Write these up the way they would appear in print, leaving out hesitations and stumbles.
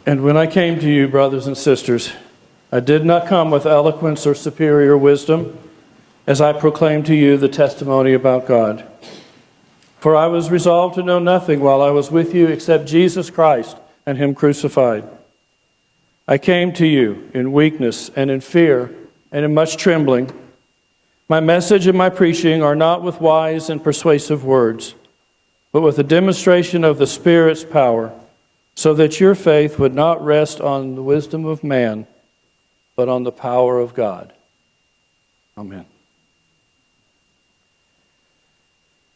And when I came to you, brothers and sisters, I did not come with eloquence or superior wisdom, as I proclaimed to you the testimony about God. For I was resolved to know nothing while I was with you except Jesus Christ and Him crucified. I came to you in weakness and in fear and in much trembling. My message and my preaching are not with wise and persuasive words, but with a demonstration of the Spirit's power, so that your faith would not rest on the wisdom of man, but on the power of God. Amen.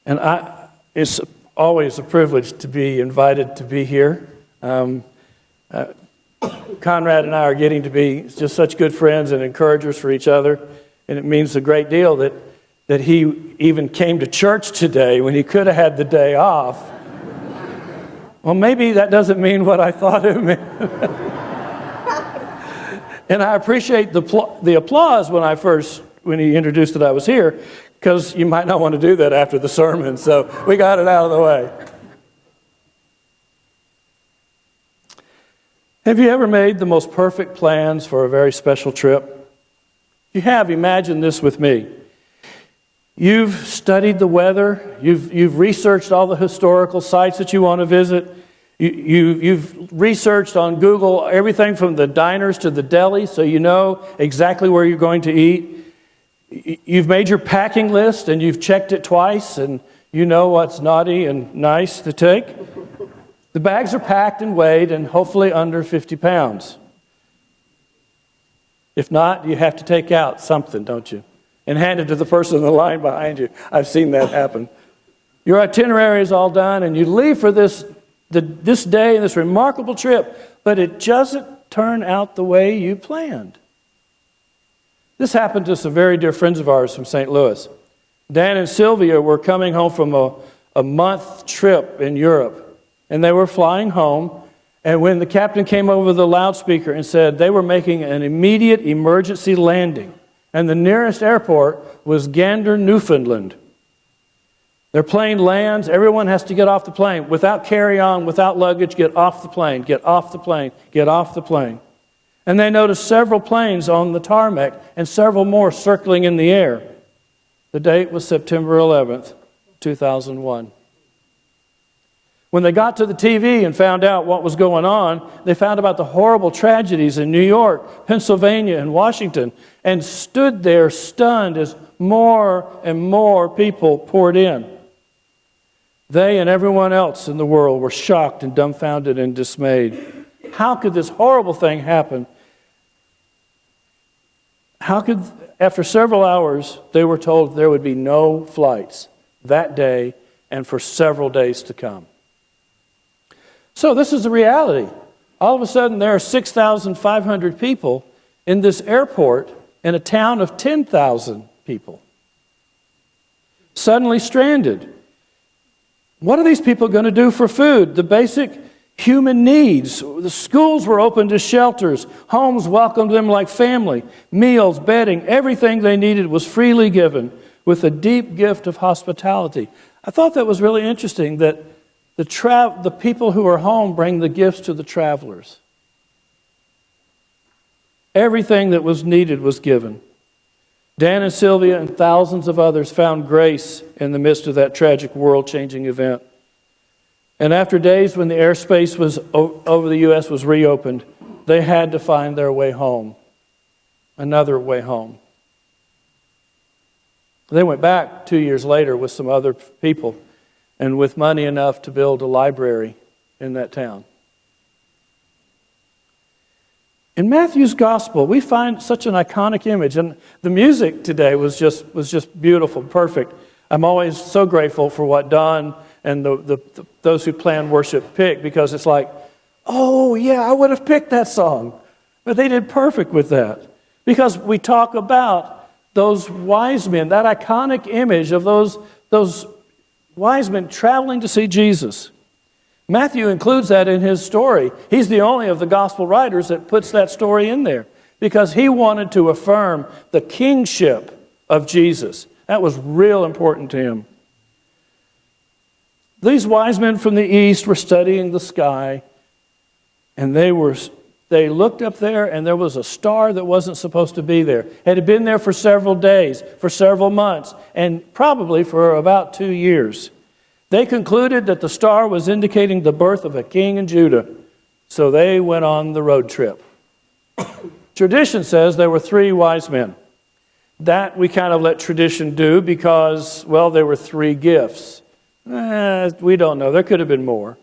And it's always a privilege to be invited to be here. Conrad and I are getting to be just such good friends and encouragers for each other, and it means a great deal that he even came to church today when he could have had the day off. Well, maybe that doesn't mean what I thought it meant. And I appreciate the applause when he introduced that I was here, because you might not want to do that after the sermon, so we got it out of the way. Have you ever made the most perfect plans for a very special trip? If you have, imagine this with me. You've studied the weather. You've researched all the historical sites that you want to visit. You've researched on Google everything from the diners to the deli, so you know exactly where you're going to eat. You've made your packing list, and you've checked it twice, and you know what's naughty and nice to take. The bags are packed and weighed, and hopefully under 50 pounds. If not, you have to take out something, don't you? And hand it to the person in the line behind you. I've seen that happen. Your itinerary is all done, and you leave for this day and this remarkable trip, but it doesn't turn out the way you planned. This happened to some very dear friends of ours from St. Louis. Dan and Sylvia were coming home from a month trip in Europe, and they were flying home, and when the captain came over the loudspeaker and said they were making an immediate emergency landing, and the nearest airport was Gander, Newfoundland. Their plane lands, everyone has to get off the plane. Without carry-on, without luggage, get off the plane, get off the plane, get off the plane. And they noticed several planes on the tarmac and several more circling in the air. The date was September 11th, 2001. When they got to the TV and found out what was going on, they found about the horrible tragedies in New York, Pennsylvania, and Washington, and stood there stunned as more and more people poured in. They and everyone else in the world were shocked and dumbfounded and dismayed. How could this horrible thing happen? How could, after several hours, they were told there would be no flights that day and for several days to come. So this is the reality. All of a sudden, there are 6,500 people in this airport in a town of 10,000 people. Suddenly stranded. What are these people going to do for food? The basic human needs. The schools were open to shelters. Homes welcomed them like family. Meals, bedding, everything they needed was freely given with a deep gift of hospitality. I thought that was really interesting that the people who are home bring the gifts to the travelers. Everything that was needed was given. Dan and Sylvia and thousands of others found grace in the midst of that tragic world-changing event. And after days when the airspace over the U.S. was reopened, they had to find their way home, another way home. They went back 2 years later with some other people and with money enough to build a library in that town. In Matthew's gospel, we find such an iconic image, and the music today was just beautiful, perfect. I'm always so grateful for what Don and those who plan worship pick, because it's like, oh yeah, I would have picked that song. But they did perfect with that, because we talk about those wise men, that iconic image of those wise men traveling to see Jesus. Matthew includes that in his story. He's the only of the gospel writers that puts that story in there, because he wanted to affirm the kingship of Jesus. That was real important to him. These wise men from the east were studying the sky, And they looked up there, and there was a star that wasn't supposed to be there. It had been there for several days, for several months, and probably for about 2 years. They concluded that the star was indicating the birth of a king in Judah. So they went on the road trip. Tradition says there were 3 wise men. That we kind of let tradition do because, well, there were 3 gifts. We don't know. There could have been more.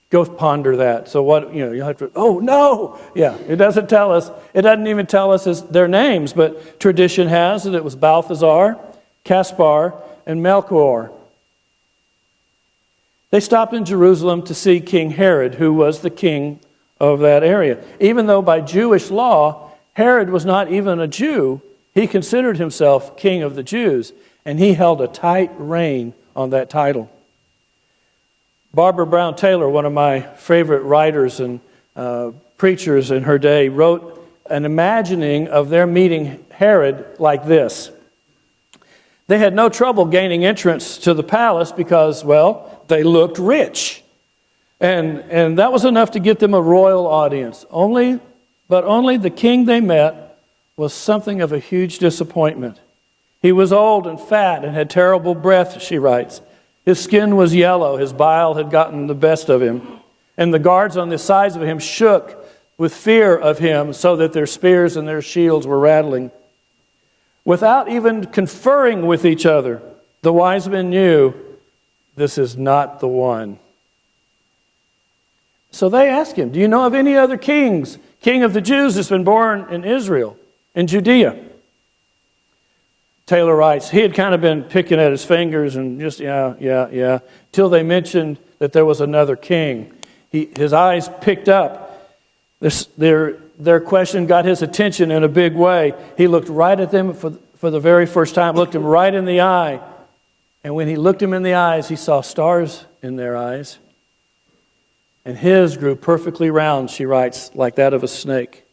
Go ponder that. So what, you have to, oh, no. Yeah, it doesn't tell us. It doesn't even tell us their names, but tradition has that it was Balthazar, Caspar, and Melchior. They stopped in Jerusalem to see King Herod, who was the king of that area. Even though by Jewish law, Herod was not even a Jew, he considered himself king of the Jews, and he held a tight rein on that title. Barbara Brown Taylor, one of my favorite writers and preachers in her day, wrote an imagining of their meeting Herod like this. They had no trouble gaining entrance to the palace because, well, they looked rich. And that was enough to get them a royal audience. But only the king they met was something of a huge disappointment. He was old and fat and had terrible breath, she writes. His skin was yellow, his bile had gotten the best of him, and the guards on the sides of him shook with fear of him so that their spears and their shields were rattling. Without even conferring with each other, the wise men knew this is not the one. So they asked him, do you know of any other king of the Jews that's been born in Israel, in Judea? Taylor writes, he had kind of been picking at his fingers and just, yeah, till they mentioned that there was another king. His eyes picked up. Their question got his attention in a big way. He looked right at them for the very first time, looked him right in the eye. And when he looked him in the eyes, he saw stars in their eyes. And his grew perfectly round, she writes, like that of a snake.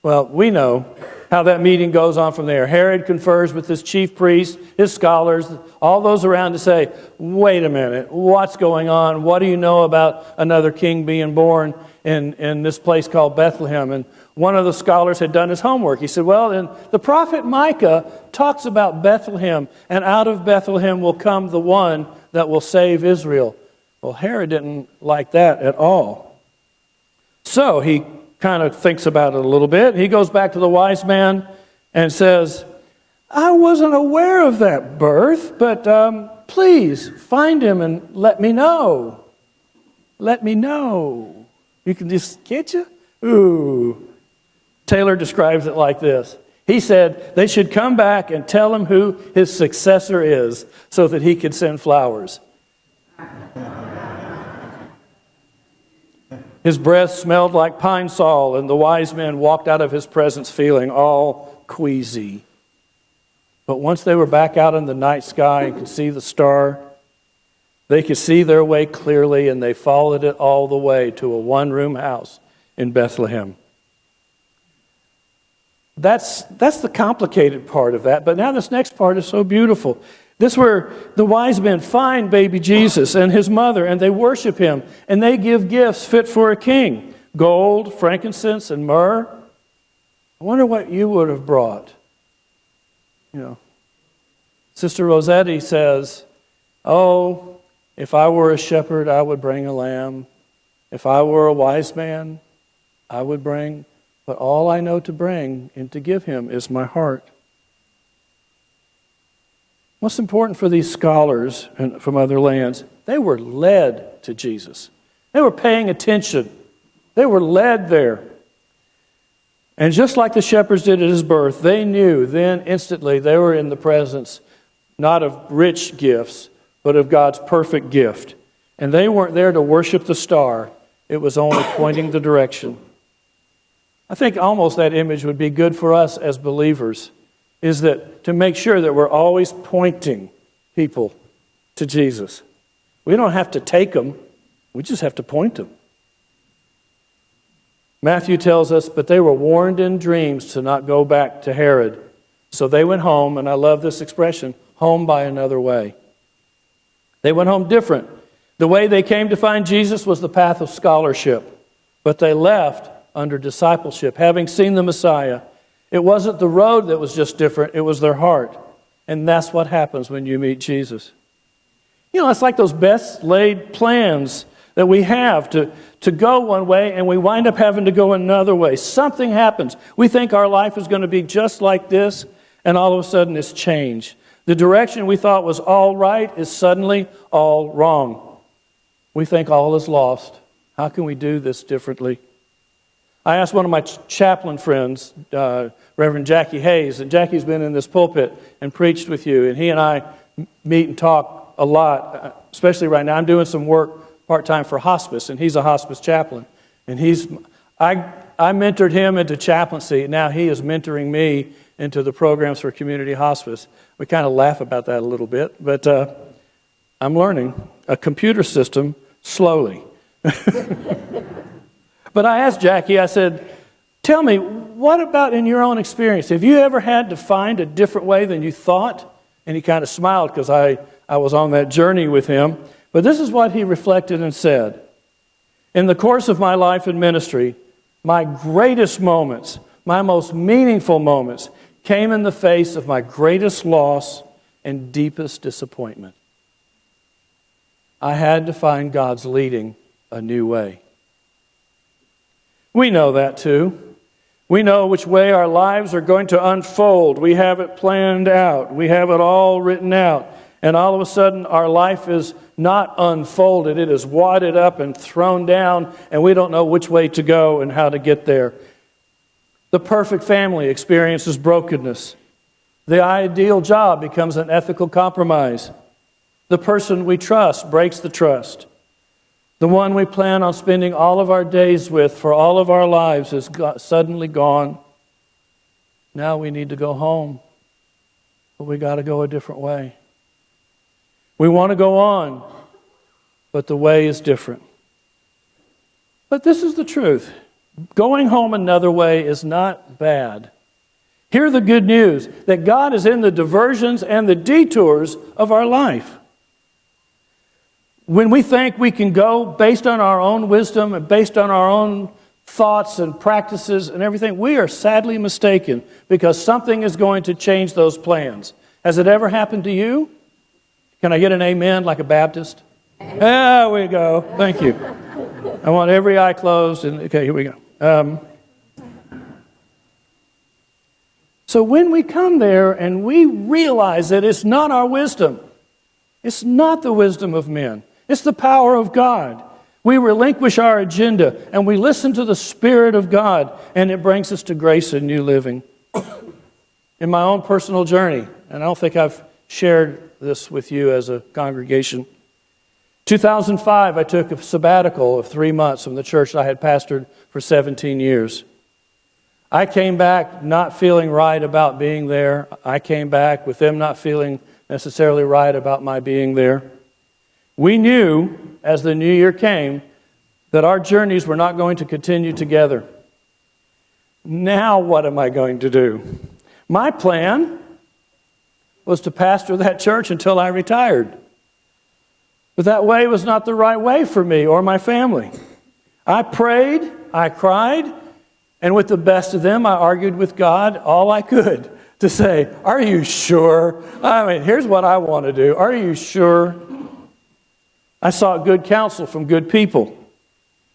Well, we know how that meeting goes on from there. Herod confers with his chief priests, his scholars, all those around to say, wait a minute, what's going on? What do you know about another king being born in this place called Bethlehem? And one of the scholars had done his homework. He said, well, and the prophet Micah talks about Bethlehem, and out of Bethlehem will come the one that will save Israel. Well, Herod didn't like that at all. So he kind of thinks about it a little bit. He goes back to the wise man and says, I wasn't aware of that birth, but please find him and let me know. Let me know. You can just get you? Ooh. Taylor describes it like this. He said they should come back and tell him who his successor is so that he could send flowers. His breath smelled like pine sol, and the wise men walked out of his presence feeling all queasy. But once they were back out in the night sky and could see the star, they could see their way clearly, and they followed it all the way to a one-room house in Bethlehem. That's the complicated part of that. But now this next part is so beautiful. This is where the wise men find baby Jesus and his mother, and they worship him, and they give gifts fit for a king. Gold, frankincense, and myrrh. I wonder what you would have brought. Sister Rossetti says, oh, if I were a shepherd, I would bring a lamb. If I were a wise man, I would bring. But all I know to bring and to give him is my heart. What's important for these scholars from other lands? They were led to Jesus. They were paying attention. They were led there. And just like the shepherds did at his birth, they knew then instantly they were in the presence not of rich gifts, but of God's perfect gift. And they weren't there to worship the star. It was only pointing the direction. I think almost that image would be good for us as believers, is that to make sure that we're always pointing people to Jesus. We don't have to take them. We just have to point them. Matthew tells us, but they were warned in dreams to not go back to Herod. So they went home, and I love this expression, home by another way. They went home different The way they came to find Jesus was the path of scholarship, but they left under discipleship, having seen the Messiah. It wasn't the road that was just different, it was their heart. And that's what happens when you meet Jesus. You know, it's like those best laid plans that we have to go one way, and we wind up having to go another way. Something happens. We think our life is going to be just like this, and all of a sudden it's changed. The direction we thought was all right is suddenly all wrong. We think all is lost. How can we do this differently? I asked one of my chaplain friends, Reverend Jackie Hayes, and Jackie's been in this pulpit and preached with you, and he and I meet and talk a lot, especially right now. I'm doing some work part-time for hospice, and he's a hospice chaplain. And I mentored him into chaplaincy, and now he is mentoring me into the programs for community hospice. We kind of laugh about that a little bit, but I'm learning a computer system slowly. But I asked Jackie, I said, tell me, what about in your own experience? Have you ever had to find a different way than you thought? And he kind of smiled because I was on that journey with him. But this is what he reflected and said. In the course of my life in ministry, my greatest moments, my most meaningful moments, came in the face of my greatest loss and deepest disappointment. I had to find God's leading a new way. We know that too. We know which way our lives are going to unfold. We have it planned out. We have it all written out. And all of a sudden, our life is not unfolded. It is wadded up and thrown down, and we don't know which way to go and how to get there. The perfect family experiences brokenness. The ideal job becomes an ethical compromise. The person we trust breaks the trust. The one we plan on spending all of our days with for all of our lives is suddenly gone. Now we need to go home, but we got to go a different way. We want to go on, but the way is different. But this is the truth. Going home another way is not bad. Hear the good news that God is in the diversions and the detours of our life. When we think we can go based on our own wisdom and based on our own thoughts and practices and everything, we are sadly mistaken because something is going to change those plans. Has it ever happened to you? Can I get an amen like a Baptist? There we go. Thank you. I want every eye closed. And okay, here we go. So when we come there and we realize that it's not our wisdom, it's not the wisdom of men, it's the power of God. We relinquish our agenda and we listen to the Spirit of God, and it brings us to grace and new living. In my own personal journey, and I don't think I've shared this with you as a congregation, 2005, I took a sabbatical of 3 months from the church I had pastored for 17 years. I came back not feeling right about being there. I came back with them not feeling necessarily right about my being there. We knew, as the new year came, that our journeys were not going to continue together. Now what am I going to do? My plan was to pastor that church until I retired. But that way was not the right way for me or my family. I prayed, I cried, and with the best of them, I argued with God all I could to say, are you sure? I mean, here's what I want to do. Are you sure? I sought good counsel from good people.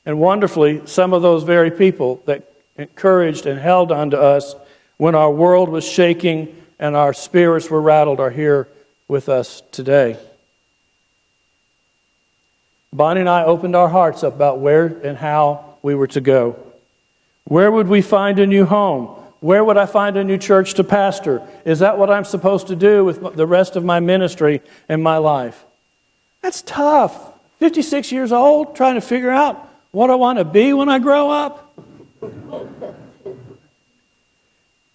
And wonderfully, some of those very people that encouraged and held on to us when our world was shaking and our spirits were rattled are here with us today. Bonnie and I opened our hearts up about where and how we were to go. Where would we find a new home? Where would I find a new church to pastor? Is that what I'm supposed to do with the rest of my ministry and my life? That's tough. 56 years old, trying to figure out what I want to be when I grow up.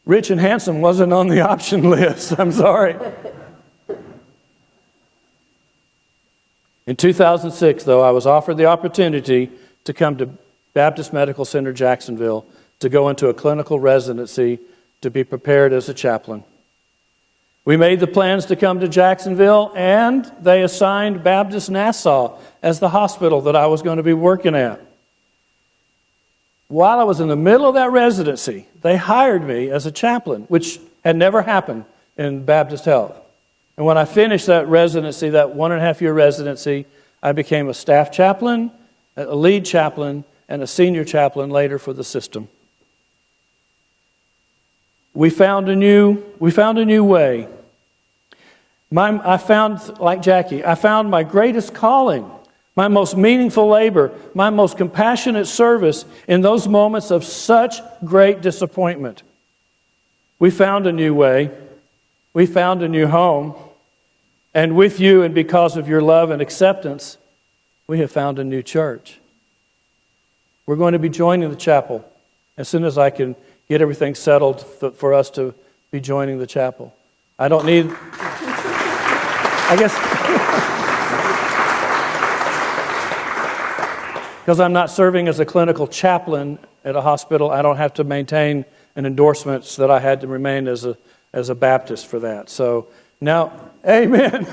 Rich and handsome wasn't on the option list. I'm sorry. In 2006, though, I was offered the opportunity to come to Baptist Medical Center, Jacksonville, to go into a clinical residency to be prepared as a chaplain. We made the plans to come to Jacksonville, and they assigned Baptist Nassau as the hospital that I was going to be working at. While I was in the middle of that residency, they hired me as a chaplain, which had never happened in Baptist Health. And when I finished that residency, that 1.5-year residency, I became a staff chaplain, a lead chaplain, and a senior chaplain later for the system. We found a new way. I found, like Jackie, I found my greatest calling, my most meaningful labor, my most compassionate service in those moments of such great disappointment. We found a new way. We found a new home. And with you, and because of your love and acceptance, we have found a new church. We're going to be joining the chapel as soon as I can get everything settled for us to be joining the chapel. I don't need, I guess, because I'm not serving as a clinical chaplain at a hospital, I don't have to maintain an endorsement that I had to remain as a Baptist for that. So now, amen.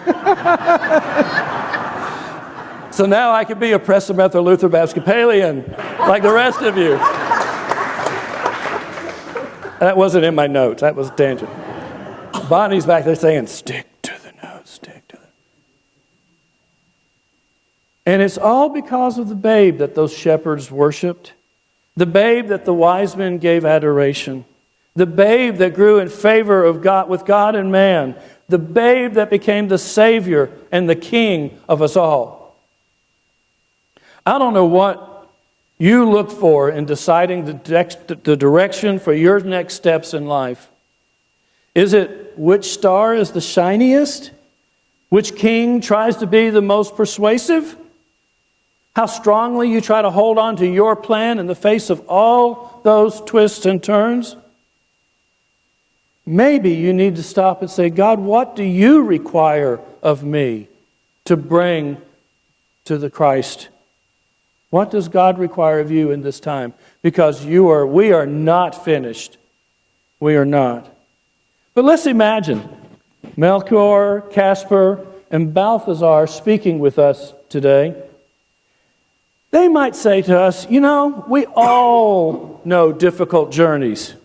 So now I can be a Presbyterian Luther Episcopalian like the rest of you. That wasn't in my notes. That was a tangent. Bonnie's back there saying, stick to the notes, stick to the... And it's all because of the babe that those shepherds worshipped. The babe that the wise men gave adoration. The babe that grew in favor of God, with God and man. The babe that became the Savior and the King of us all. I don't know what you look for in deciding the direction for your next steps in life. Is it which star is the shiniest? Which king tries to be the most persuasive? How strongly you try to hold on to your plan in the face of all those twists and turns? Maybe you need to stop and say, God, what do you require of me to bring to the Christ? What does God require of you in this time? Because we are not finished. We are not. But let's imagine Melchior, Casper, and Balthazar speaking with us today. They might say to us, we all know difficult journeys.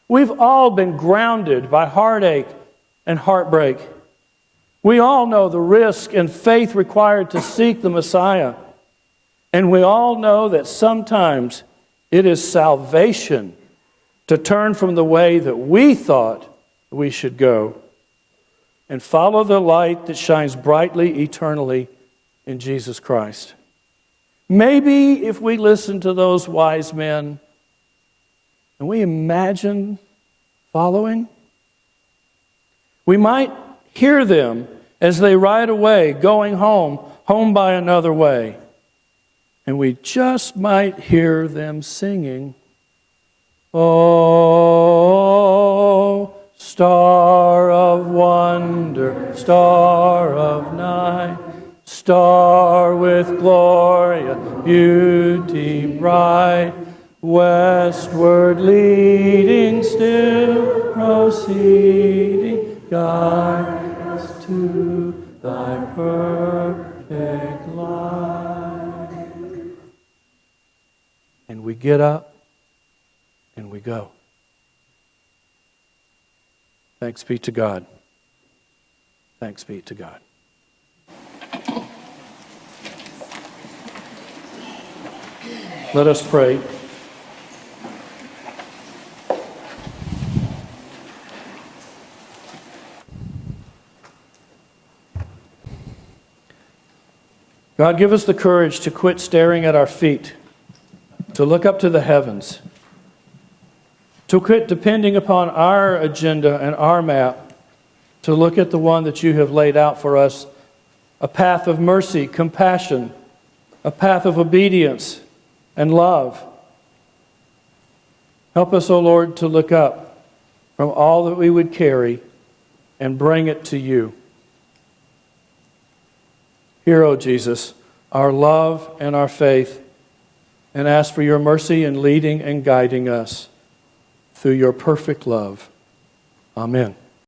We've all been grounded by heartache and heartbreak. We all know the risk and faith required to seek the Messiah. And we all know that sometimes it is salvation to turn from the way that we thought we should go and follow the light that shines brightly eternally in Jesus Christ. Maybe if we listen to those wise men and we imagine following, we might hear them as they ride away, going home by another way. And we just might hear them singing, "Oh, star of wonder, star of night, star with glory and beauty bright, westward leading, still proceeding, guide us to thy perfect light." And we get up and we go. Thanks be to God. Thanks be to God. Let us pray. God, give us the courage to quit staring at our feet, to look up to the heavens, to quit depending upon our agenda and our map, to look at the one that you have laid out for us, a path of mercy, compassion, a path of obedience and love. Help us, O Lord, to look up from all that we would carry and bring it to you. Hear, O Jesus, our love and our faith, and ask for your mercy in leading and guiding us through your perfect love. Amen.